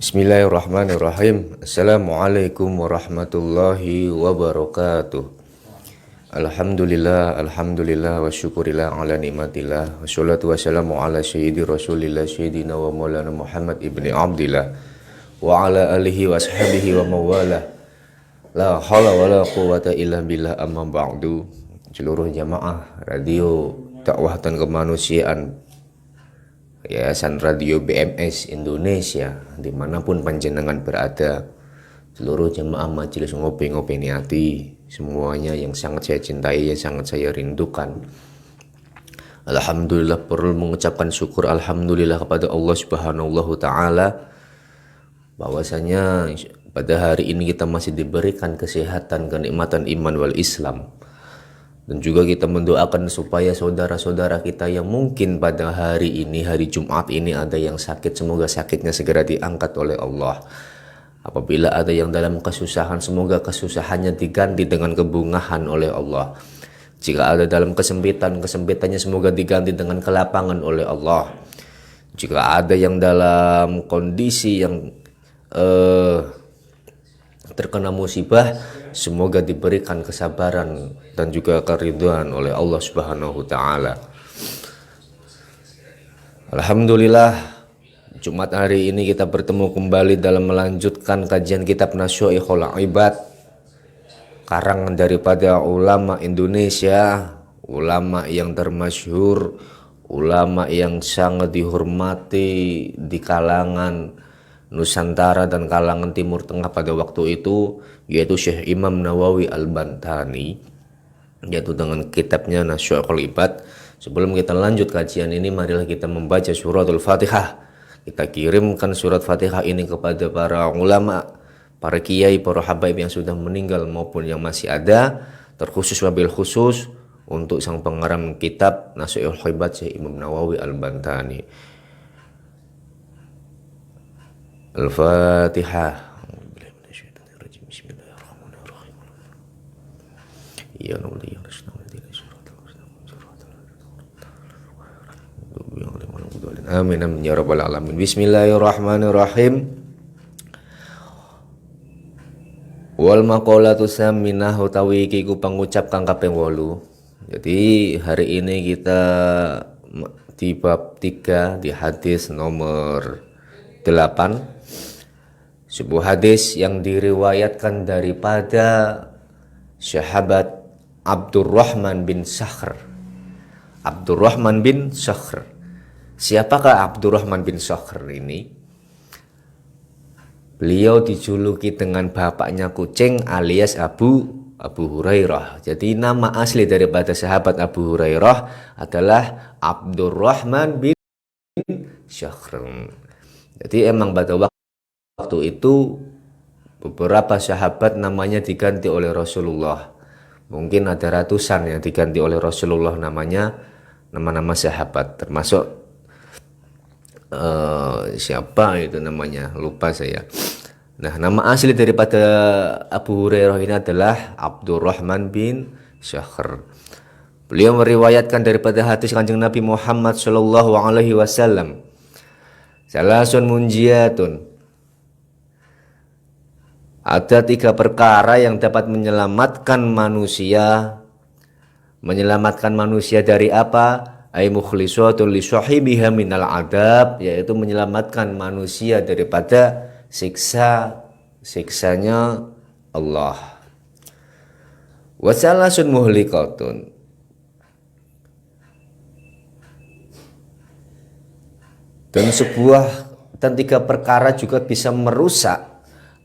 Bismillahirrahmanirrahim. Assalamualaikum warahmatullahi wabarakatuh. Alhamdulillah wa syukurillah ala nikmatillah. Wassalatu wassalamu ala sayyidi rasulillah sayyidina wa maulana Muhammad ibni Abdillah wa ala alihi wa ashabihi wa mawalah. La hawla wa la quwata illa billah, amma ba'du. Seluruh jamaah radio dakwah dan kemanusiaan Yayasan Radio BMS Indonesia dimanapun panjenengan berada, seluruh jemaah majelis ngopi-ngopi niati, semuanya yang sangat saya cintai, yang sangat saya rindukan. Alhamdulillah, perlu mengucapkan syukur alhamdulillah kepada Allah Subhanahu wa taala bahwasanya pada hari ini kita masih diberikan kesehatan, kenikmatan iman wal Islam. Dan juga kita mendoakan supaya saudara-saudara kita yang mungkin pada hari ini, hari Jumat ini ada yang sakit, semoga sakitnya segera diangkat oleh Allah. Apabila ada yang dalam kesusahan, semoga kesusahannya diganti dengan kebungahan oleh Allah. Jika ada dalam kesempitan, kesempitannya semoga diganti dengan kelapangan oleh Allah. Jika ada yang dalam kondisi yang terkena musibah, semoga diberikan kesabaran dan juga keridhaan oleh Allah Subhanahu wa taala. Alhamdulillah, Jumat hari ini kita bertemu kembali dalam melanjutkan kajian kitab Nasyaikhul Ibad, karangan daripada ulama Indonesia, ulama yang termasyhur, ulama yang sangat dihormati di kalangan Nusantara dan kalangan Timur Tengah pada waktu itu, yaitu Syekh Imam Nawawi Al-Bantani, yaitu dengan kitabnya Nasyaikhul Ibad. Sebelum kita lanjut kajian ini, marilah kita membaca suratul Fatihah. Kita kirimkan surat Fatihah ini kepada para ulama, para kiai, para habaib yang sudah meninggal maupun yang masih ada, terkhusus wabil khusus untuk sang pengarang kitab Nasyaikhul Ibad, Syekh Imam Nawawi Al-Bantani. Al-Fatihah. Amin amin ya rabbal alamin. Bismillahirrahmanirrahim. Wal maqalatu saminah utawi iki ku pangucap kang kaping 8. Jadi hari ini kita di bab 3 di hadis nomor 8, sebuah hadis yang diriwayatkan daripada sahabat Abdurrahman bin Sakhr. Abdurrahman bin Sakhr. Siapakah Abdurrahman bin Sakhr ini? Beliau dijuluki dengan bapaknya kucing alias Abu Hurairah. Jadi nama asli daripada sahabat Abu Hurairah adalah Abdurrahman bin Sakhr. Jadi emang pada waktu itu beberapa sahabat namanya diganti oleh Rasulullah. Mungkin ada ratusan yang diganti oleh Rasulullah namanya, nama-nama sahabat. Termasuk siapa itu namanya, lupa saya. Nah, nama asli daripada Abu Hurairah ini adalah Abdurrahman bin Sakhr. Beliau meriwayatkan daripada hadis Kanjeng Nabi Muhammad sallallahu alaihi wasallam, salasun munjiatun, ada 3 perkara yang dapat menyelamatkan manusia. Menyelamatkan manusia dari apa? Ay mukhlisatun li sahibiha minal adab, yaitu menyelamatkan manusia daripada siksanya Allah. Wa salasun muhlikatun, dan 3 perkara juga bisa merusak,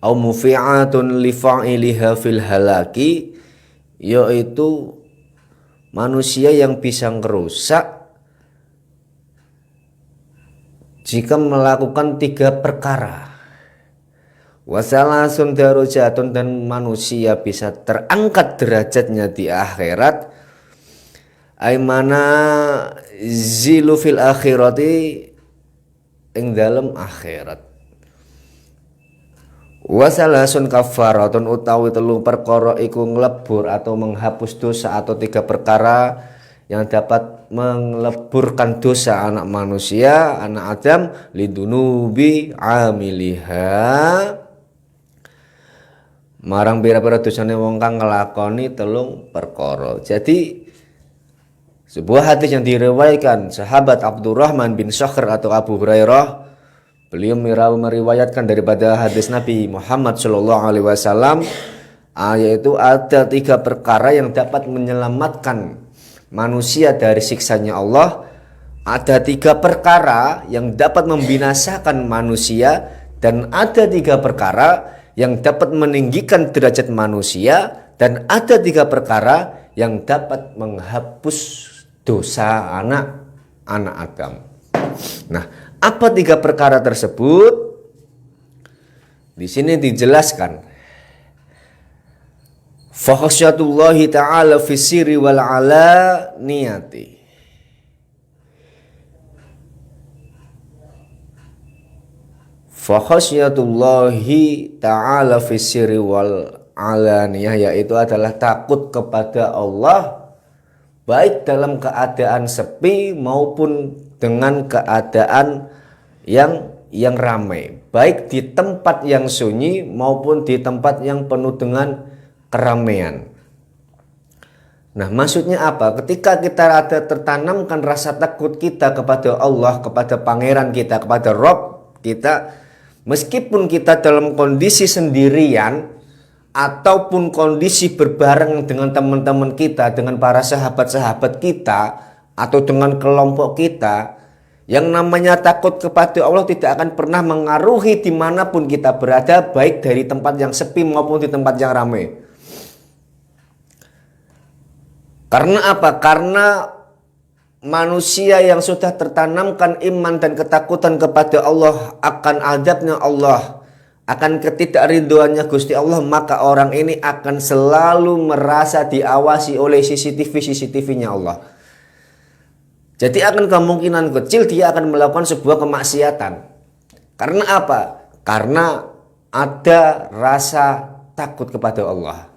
au mufi'atun li fa'iliha fil halaki, yaitu manusia yang bisa merusak jika melakukan 3 perkara. Wasalasun darajatun, dan manusia bisa terangkat derajatnya di akhirat. Aimana zilu fil akhirati, ing dalam akhirat. Wasalasun kafaratun, utawi 3 perkara iku nglebur atau menghapus dosa, atau 3 perkara yang dapat meleburkan dosa anak manusia, anak Adam, lidunubi amiliha, marang pira-pira dosane wong kang nglakoni telung perkara. Jadi sebuah hadis yang diriwayatkan sahabat Abdurrahman bin Sakhr atau Abu Hurairah, beliau meriwayatkan daripada hadis Nabi Muhammad SAW, yaitu ada 3 perkara yang dapat menyelamatkan manusia dari siksanya Allah. Ada 3 perkara yang dapat membinasakan manusia, dan ada 3 perkara yang dapat meninggikan derajat manusia, dan ada 3 perkara yang dapat menghapus dosa anak Adam. Nah, apa 3 perkara tersebut? Di sini dijelaskan. Fa khasyatullahi ta'ala fi sirri wal alaniyati. Fa khasyatullahi ta'ala fi sirri wal alaniyah, yaitu adalah takut kepada Allah baik dalam keadaan sepi maupun dengan keadaan yang ramai, baik di tempat yang sunyi maupun di tempat yang penuh dengan keramaian. Nah, maksudnya apa? Ketika kita ada tertanamkan rasa takut kita kepada Allah, kepada pangeran kita, kepada Rob kita, meskipun kita dalam kondisi sendirian ataupun kondisi berbareng dengan teman-teman kita, dengan para sahabat-sahabat kita, atau dengan kelompok kita, yang namanya takut kepada Allah tidak akan pernah mengaruhi dimanapun kita berada, baik dari tempat yang sepi maupun di tempat yang ramai. Karena apa? Karena manusia yang sudah tertanamkan iman dan ketakutan kepada Allah akan azabnya Allah, akan ketidakridhoannya Gusti Allah, maka orang ini akan selalu merasa diawasi oleh CCTV-nya Allah. Jadi akan kemungkinan kecil dia akan melakukan sebuah kemaksiatan. Karena apa? Karena ada rasa takut kepada Allah.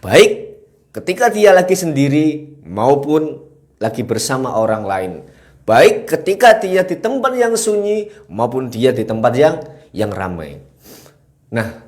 Baik ketika dia lagi sendiri maupun lagi bersama orang lain. Baik ketika dia di tempat yang sunyi maupun dia di tempat yang ramai. Nah,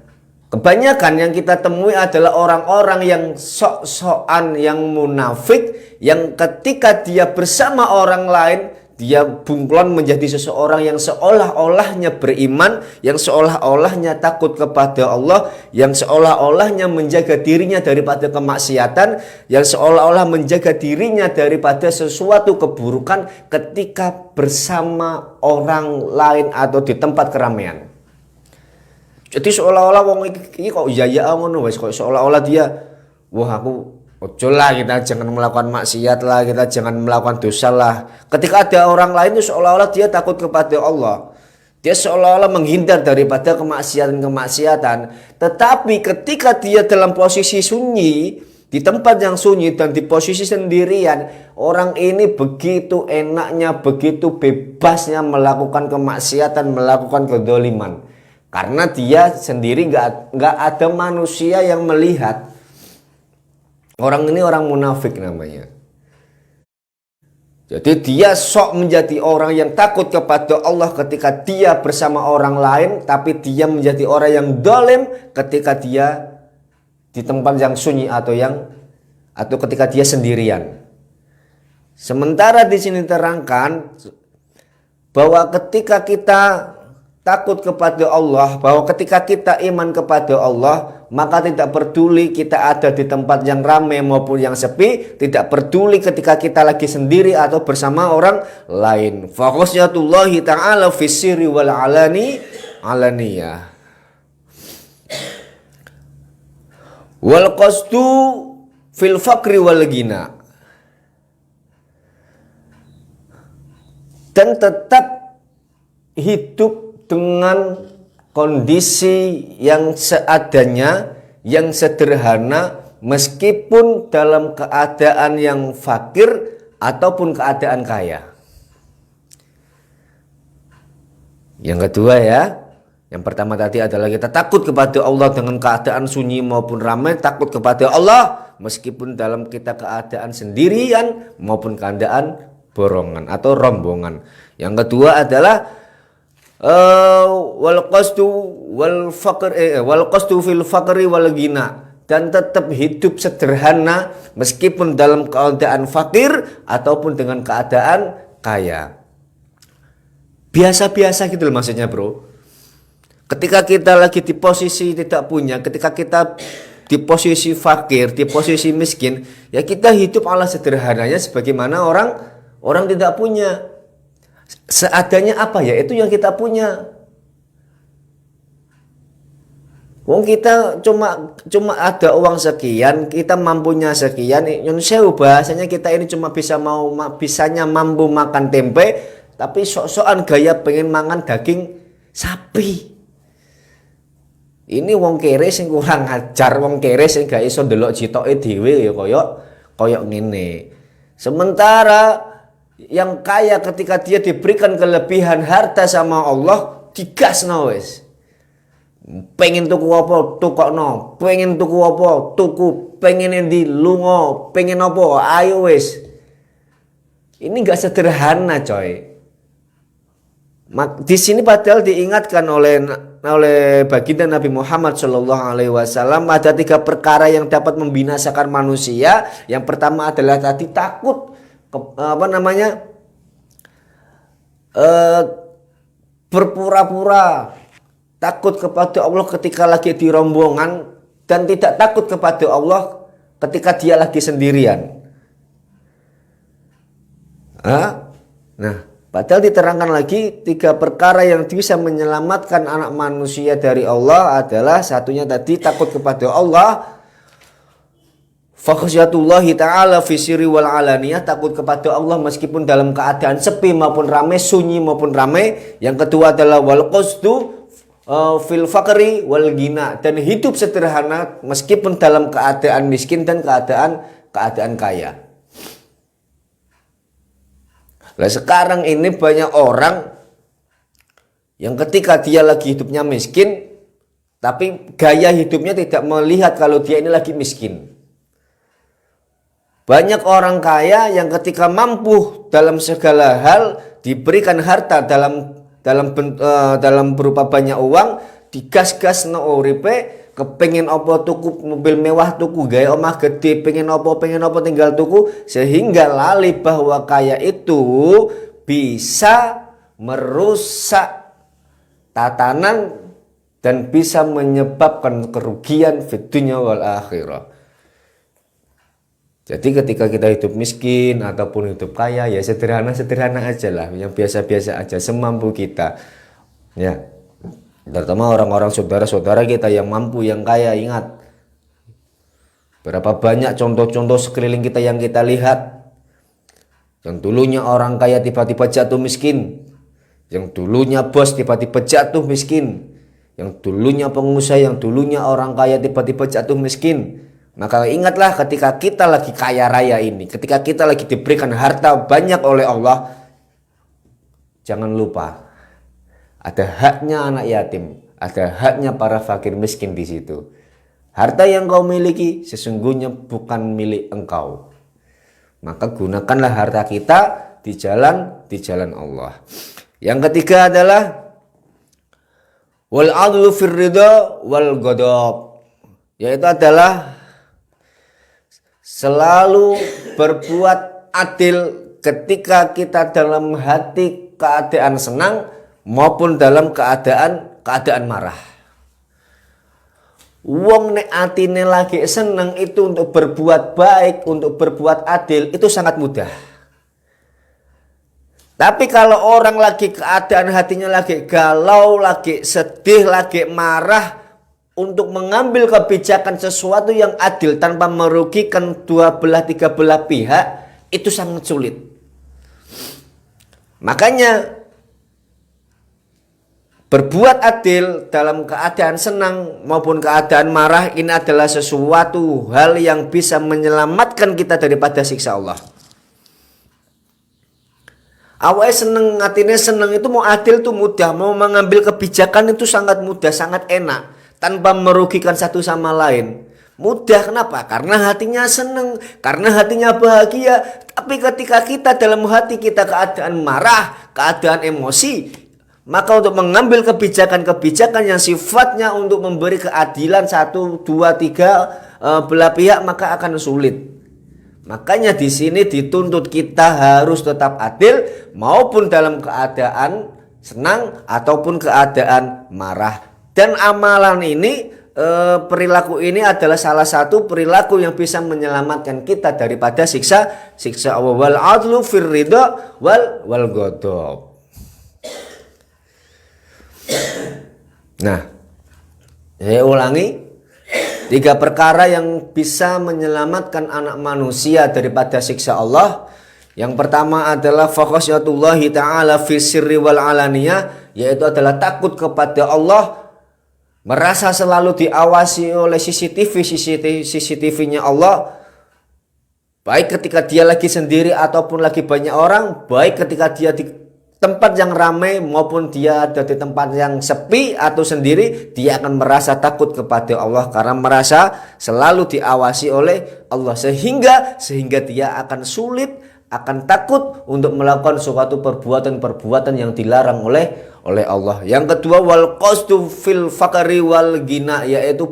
kebanyakan yang kita temui adalah orang-orang yang sok-sokan, yang munafik, yang ketika dia bersama orang lain, dia bunglon menjadi seseorang yang seolah-olahnya beriman, yang seolah-olahnya takut kepada Allah, yang seolah-olahnya menjaga dirinya daripada kemaksiatan, yang seolah-olah menjaga dirinya daripada sesuatu keburukan ketika bersama orang lain atau di tempat keramaian. Jadi seolah-olah wong iki kok iya ngono wis, kok seolah-olah dia, wah aku ojo lah, kita jangan melakukan maksiat lah, kita jangan melakukan dosa lah. Ketika ada orang lain itu seolah-olah dia takut kepada Allah. Dia seolah-olah menghindar daripada kemaksiatan-kemaksiatan. Tetapi ketika dia dalam posisi sunyi, di tempat yang sunyi dan di posisi sendirian, orang ini begitu enaknya, begitu bebasnya melakukan kemaksiatan, melakukan kedoliman. Karena dia sendiri nggak ada manusia yang melihat. Orang ini orang munafik namanya. Jadi dia sok menjadi orang yang takut kepada Allah ketika dia bersama orang lain, tapi dia menjadi orang yang dolim ketika dia di tempat yang sunyi atau ketika dia sendirian. Sementara di sini terangkan bahwa ketika kita takut kepada Allah, bahwa ketika kita iman kepada Allah, maka tidak peduli kita ada di tempat yang ramai maupun yang sepi, tidak peduli ketika kita lagi sendiri atau bersama orang lain. Fa khasyatullahi ta'ala fis sirri wal alaniyah. Wal qasdu fil faqri wal ghina. Dan tetap hidup dengan kondisi yang seadanya, yang sederhana, meskipun dalam keadaan yang fakir ataupun keadaan kaya. Yang kedua ya, Yang pertama tadi adalah kita takut kepada Allah dengan keadaan sunyi maupun ramai, takut kepada Allah meskipun dalam kita keadaan sendirian maupun keadaan borongan atau rombongan. Yang kedua adalah wal qasdu fil faqri wal ghina, dan tetap hidup sederhana meskipun dalam keadaan fakir ataupun dengan keadaan kaya. Biasa-biasa gitu loh maksudnya, bro. Ketika kita lagi di posisi tidak punya, ketika kita di posisi fakir, di posisi miskin, ya kita hidup ala sederhananya sebagaimana orang tidak punya. Seadanya apa ya, itu yang kita punya. Wong kita cuma ada uang sekian, kita mampunya sekian. Indonesia bahasanya kita ini cuma bisanya mampu makan tempe, tapi sok-sokan gaya pengen mangan daging sapi. Ini wong kere sing kurang ajar, wong kere sing gak iso ndelok jitoke dhewe ya koyok ngene. Sementara yang kaya ketika dia diberikan kelebihan harta sama Allah, digasno wis. Pengen tuku apa tukokno, pengen tuku apa tuku, pengen endi lunga, pengen apa ayo wis. Ini enggak sederhana, coy. Di sini padahal diingatkan oleh baginda Nabi Muhammad SAW ada 3 perkara yang dapat membinasakan manusia. Yang pertama adalah tadi takut berpura-pura takut kepada Allah ketika lagi di rombongan dan tidak takut kepada Allah ketika dia lagi sendirian. Nah, padahal diterangkan lagi 3 perkara yang bisa menyelamatkan anak manusia dari Allah adalah satunya tadi takut kepada Allah, fakhsyatullahi ta'ala fi sirri wal alaniyah, takut kepada Allah meskipun dalam keadaan sepi maupun ramai, sunyi maupun ramai. Yang kedua adalah wal qasdu fil faqri wal ghina, dan hidup sederhana meskipun dalam keadaan miskin dan keadaan kaya. Nah, sekarang ini banyak orang yang ketika dia lagi hidupnya miskin, tapi gaya hidupnya tidak melihat kalau dia ini lagi miskin. Banyak orang kaya yang ketika mampu dalam segala hal, diberikan harta dalam berupa banyak uang, digas-gas no uripe, kepengen apa tuku mobil mewah, tuku gaya omah gede, pengen apa tinggal tuku, sehingga lali bahwa kaya itu bisa merusak tatanan dan bisa menyebabkan kerugian fid dunya wal akhirah. Jadi ketika kita hidup miskin ataupun hidup kaya, ya sederhana aja lah, yang biasa-biasa aja semampu kita. Ya. Terutama orang-orang saudara-saudara kita yang mampu, yang kaya. Ingat, berapa banyak contoh-contoh sekeliling kita yang kita lihat, yang dulunya orang kaya tiba-tiba jatuh miskin, yang dulunya bos tiba-tiba jatuh miskin, yang dulunya pengusaha, yang dulunya orang kaya tiba-tiba jatuh miskin. Maka ingatlah ketika kita lagi kaya raya ini, ketika kita lagi diberikan harta banyak oleh Allah, jangan lupa ada haknya anak yatim, ada haknya para fakir miskin di situ. Harta yang kau miliki sesungguhnya bukan milik engkau. Maka gunakanlah harta kita di jalan Allah. Yang ketiga adalah wal adlu fir ridha wal ghadab, yaitu adalah selalu berbuat adil ketika kita dalam hati keadaan senang maupun dalam keadaan marah. Wong nek atine lagi seneng itu untuk berbuat baik, untuk berbuat adil, itu sangat mudah. Tapi kalau orang lagi keadaan hatinya lagi galau, lagi sedih, lagi marah, untuk mengambil kebijakan sesuatu yang adil tanpa merugikan dua belah tiga belah pihak, itu sangat sulit. Makanya berbuat adil dalam keadaan senang maupun keadaan marah ini adalah sesuatu hal yang bisa menyelamatkan kita daripada siksa Allah. Awalnya seneng, hatinya seneng, itu mau adil tuh mudah, mau mengambil kebijakan itu sangat mudah, sangat enak, tanpa merugikan satu sama lain. Mudah, kenapa? Karena hatinya seneng, karena hatinya bahagia. Tapi ketika kita dalam hati kita keadaan marah, keadaan emosi, maka untuk mengambil kebijakan-kebijakan yang sifatnya untuk memberi keadilan satu, dua, tiga belah pihak, maka akan sulit. Makanya di sini dituntut kita harus tetap adil maupun dalam keadaan senang ataupun keadaan marah. Dan amalan ini, perilaku ini adalah salah satu perilaku yang bisa menyelamatkan kita daripada siksa Allah. Wal adlu fir ridha wal ghadab. Nah, saya ulangi. 3 perkara yang bisa menyelamatkan anak manusia daripada siksa Allah. Yang pertama adalah fakhasyatullahi ta'ala fi sirri wal alaniyah, yaitu adalah takut kepada Allah, merasa selalu diawasi oleh CCTV-nya Allah, baik ketika dia lagi sendiri ataupun lagi banyak orang, baik ketika dia di tempat yang ramai maupun dia ada di tempat yang sepi atau sendiri, dia akan merasa takut kepada Allah karena merasa selalu diawasi oleh Allah, sehingga dia akan sulit, akan takut untuk melakukan suatu perbuatan yang dilarang oleh Allah. Yang kedua, wal qasdu fil fakari wal gina, yaitu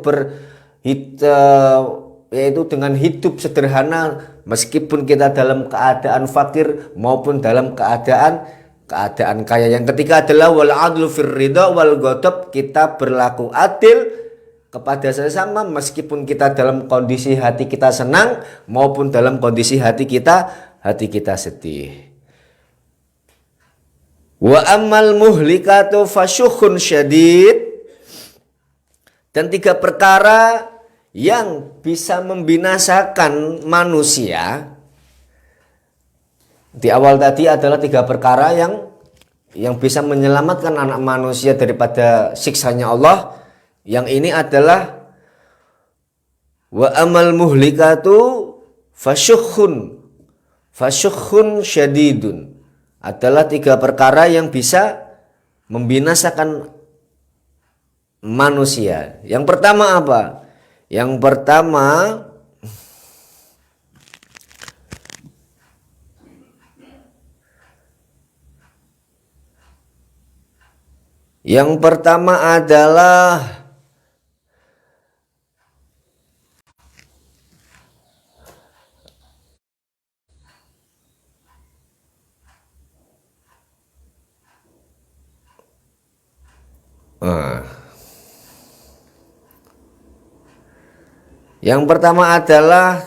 dengan hidup sederhana meskipun kita dalam keadaan fakir maupun dalam keadaan kaya. Yang ketiga adalah wal adlu fir ridha wal ghadab, kita berlaku adil kepada sesama meskipun kita dalam kondisi hati kita senang maupun dalam kondisi hati kita sedih. Wa ammal muhlikatu fasyukhun syadid, dan 3 perkara yang bisa membinasakan manusia. Di awal tadi adalah 3 perkara yang bisa menyelamatkan anak manusia daripada siksanya Allah. Yang ini adalah wa amal muhlikatu fasyukhun syadidun, adalah 3 perkara yang bisa membinasakan manusia. Yang pertama apa? Yang pertama adalah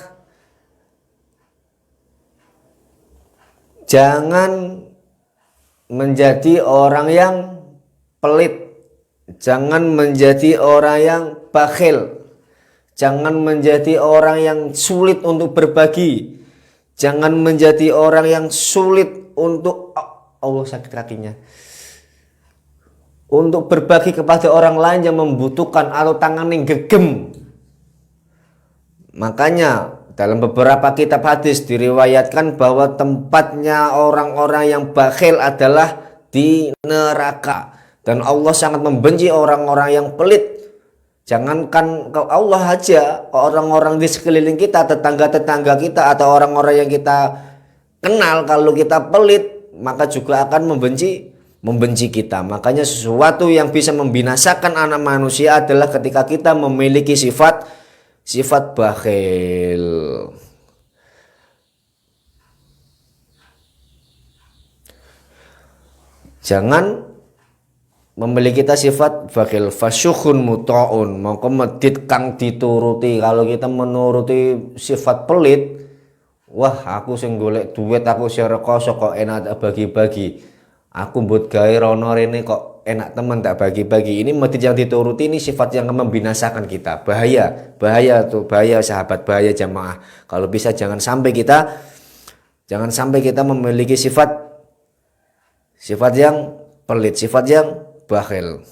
jangan menjadi orang yang pelit, jangan menjadi orang yang bakhil, jangan menjadi orang yang sulit untuk berbagi, jangan menjadi orang yang sulit untuk Allah sakit kakinya, untuk berbagi kepada orang lain yang membutuhkan atau tangannya gegem. Makanya dalam beberapa kitab hadis diriwayatkan bahwa tempatnya orang-orang yang bakhil adalah di neraka. Dan Allah sangat membenci orang-orang yang pelit. Jangankan Allah aja, orang-orang di sekeliling kita, tetangga-tetangga kita, atau orang-orang yang kita kenal, kalau kita pelit, maka juga akan membenci kita. Makanya sesuatu yang bisa membinasakan anak manusia adalah ketika kita memiliki sifat bakhil. Jangan memiliki kita sifat bakhil. Fasyukhun muta'un, maka medit kang dituruti. Kalau kita menuruti sifat pelit, wah aku sing golek duit, aku sing rekoso kok enak bagi-bagi, aku mbut gawe rono rene kok enak temen tak bagi-bagi. Ini medit yang dituruti, ini sifat yang membinasakan kita. Bahaya sahabat, bahaya jamaah. Kalau bisa jangan sampai kita memiliki sifat yang pelit, sifat yang bakhil.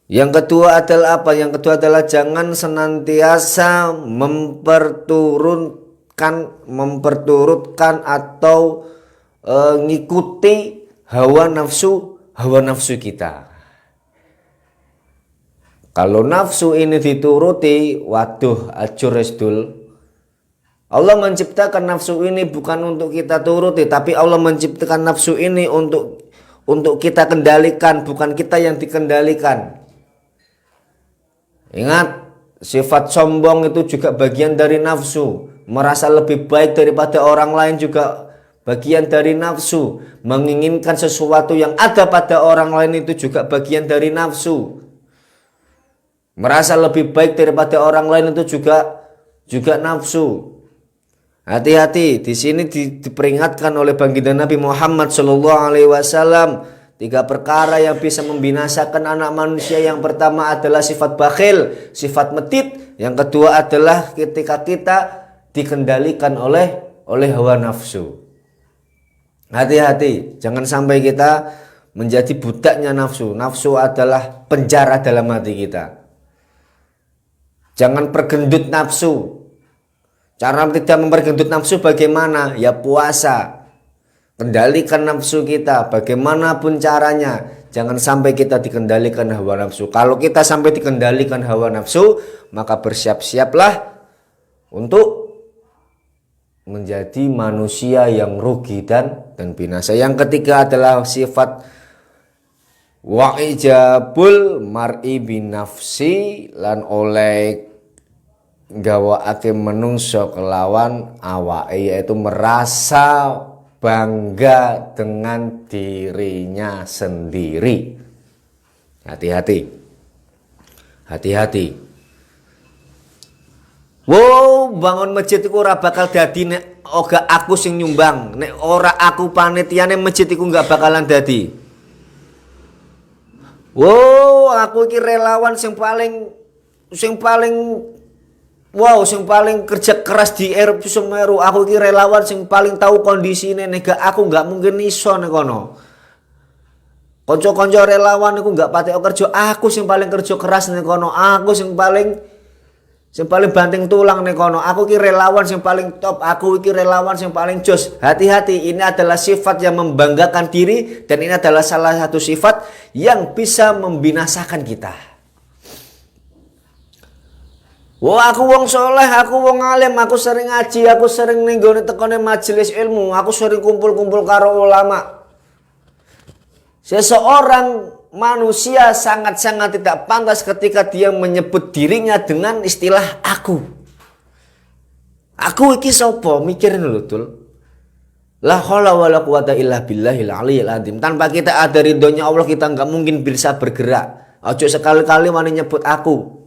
Yang kedua adalah apa? Yang kedua adalah jangan senantiasa memperturutkan atau ngikuti hawa nafsu kita. Kalau nafsu ini dituruti, waduh, ajur resdul. Allah menciptakan nafsu ini bukan untuk kita turuti, tapi Allah menciptakan nafsu ini untuk kita kendalikan, bukan kita yang dikendalikan. Ingat, sifat sombong itu juga bagian dari nafsu. Merasa lebih baik daripada orang lain juga bagian dari nafsu. Menginginkan sesuatu yang ada pada orang lain itu juga bagian dari nafsu. Merasa lebih baik daripada orang lain itu juga nafsu. Hati-hati, di sini diperingatkan oleh baginda Nabi Muhammad SAW 3 perkara yang bisa membinasakan anak manusia. Yang pertama adalah sifat bakhil, sifat medit. Yang kedua adalah ketika kita dikendalikan oleh hawa nafsu. Hati-hati, jangan sampai kita menjadi budaknya nafsu. Nafsu adalah penjara dalam hati kita. Jangan pergendut nafsu. Cara tidak mempergendut nafsu bagaimana? Ya puasa. Kendalikan nafsu kita bagaimanapun caranya. Jangan sampai kita dikendalikan hawa nafsu. Kalau kita sampai dikendalikan hawa nafsu, maka bersiap-siaplah untuk menjadi manusia yang rugi dan binasa. Yang ketiga adalah sifat wa'ijabul mar'i binafsi, lan oleh gawakake menungso kelawan awake, yaitu merasa bangga dengan dirinya sendiri. Hati-hati. Wow, bangun masjid iku ora bakal dadi nek ora aku sing nyumbang. Nek ora aku panitiane masjid iku enggak bakalan dadi. Wow, aku iki relawan sing paling kerja keras di Erupsi Semeru. Aku iki relawan sing paling tahu kondisine, nek aku nggak mungkin iso nek kono. Kanca-kanca relawan iku nggak patek kerja, aku sing paling kerja keras nek kono. Aku sing paling banting tulang nek kono. Aku iki relawan sing paling top, aku iki relawan sing paling jos. Hati-hati, ini adalah sifat yang membanggakan diri, dan ini adalah salah satu sifat yang bisa membinasakan kita. Wah, aku wong soleh, aku wong alim, aku sering ngaji, aku sering ninggone tekone majelis ilmu, aku sering kumpul-kumpul karo ulama. Seseorang manusia sangat-sangat tidak pantas ketika dia menyebut dirinya dengan istilah aku. Aku iki sapa? Mikirin lho, Dul. La haula wala quwata illa billahil aliyil azim. Tanpa kita ada ridhonya Allah, kita nggak mungkin bisa bergerak. Ojo sekali-kali wani nyebut aku.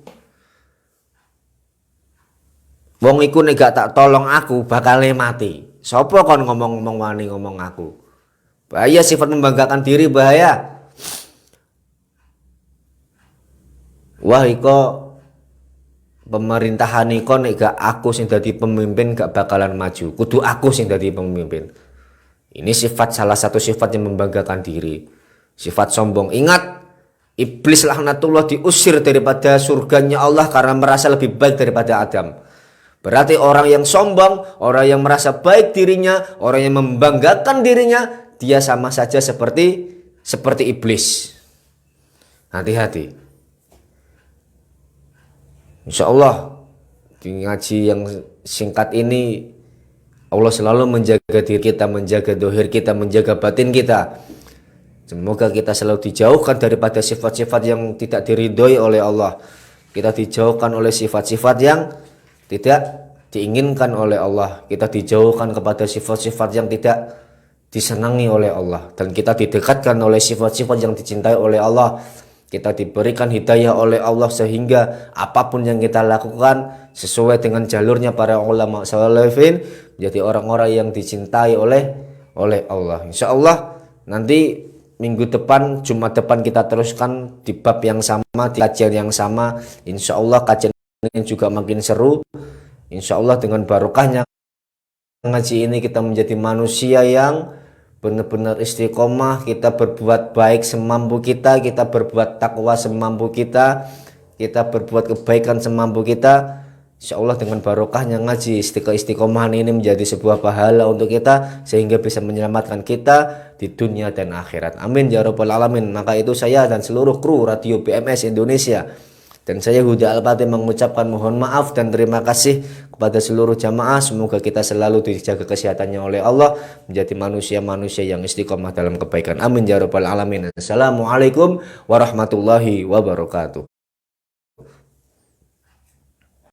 Wong iku nek gak tak tolong aku bakal mati. Sopo kon ngomong-ngomong wani ngomong aku? Bahaya, sifat membanggakan diri bahaya. Wah, iko pemerintahan iko nek gak aku sing dadi pemimpin gak bakalan maju. Kudu aku sing dadi pemimpin. Ini salah satu sifat yang membanggakan diri. Sifat sombong. Ingat, iblis laknatullah diusir daripada surganya Allah karena merasa lebih baik daripada Adam. Berarti orang yang sombong, orang yang merasa baik dirinya, orang yang membanggakan dirinya, dia sama saja seperti iblis. Hati-hati. Insya Allah di ngaji yang singkat ini Allah selalu menjaga diri kita, menjaga dohir kita, menjaga batin kita. Semoga kita selalu dijauhkan daripada sifat-sifat yang tidak diridhoi oleh Allah. Kita dijauhkan oleh sifat-sifat yang tidak diinginkan oleh Allah. Kita dijauhkan kepada sifat-sifat yang tidak disenangi oleh Allah. Dan kita didekatkan oleh sifat-sifat yang dicintai oleh Allah. Kita diberikan hidayah oleh Allah sehingga apapun yang kita lakukan sesuai dengan jalurnya para ulama salafin, menjadi orang-orang yang dicintai oleh Allah. Insya Allah nanti minggu depan, Jumat depan kita teruskan di bab yang sama, di kajian yang sama. Insya Allah kajian ini juga makin seru. Insya Allah dengan barokahnya ngaji ini kita menjadi manusia yang benar-benar istiqomah, kita berbuat baik semampu kita berbuat takwa semampu kita berbuat kebaikan semampu kita. Insya Allah dengan barokahnya ngaji, istiqomahan ini menjadi sebuah pahala untuk kita sehingga bisa menyelamatkan kita di dunia dan akhirat. Amin ya rabbal alamin. Maka itu saya dan seluruh kru Radio BMS Indonesia dan saya Huda Al-Fatih mengucapkan mohon maaf dan terima kasih kepada seluruh jamaah. Semoga kita selalu dijaga kesehatannya oleh Allah, menjadi manusia-manusia yang istiqomah dalam kebaikan. Amin ya rabbal alamin. Assalamualaikum warahmatullahi wabarakatuh.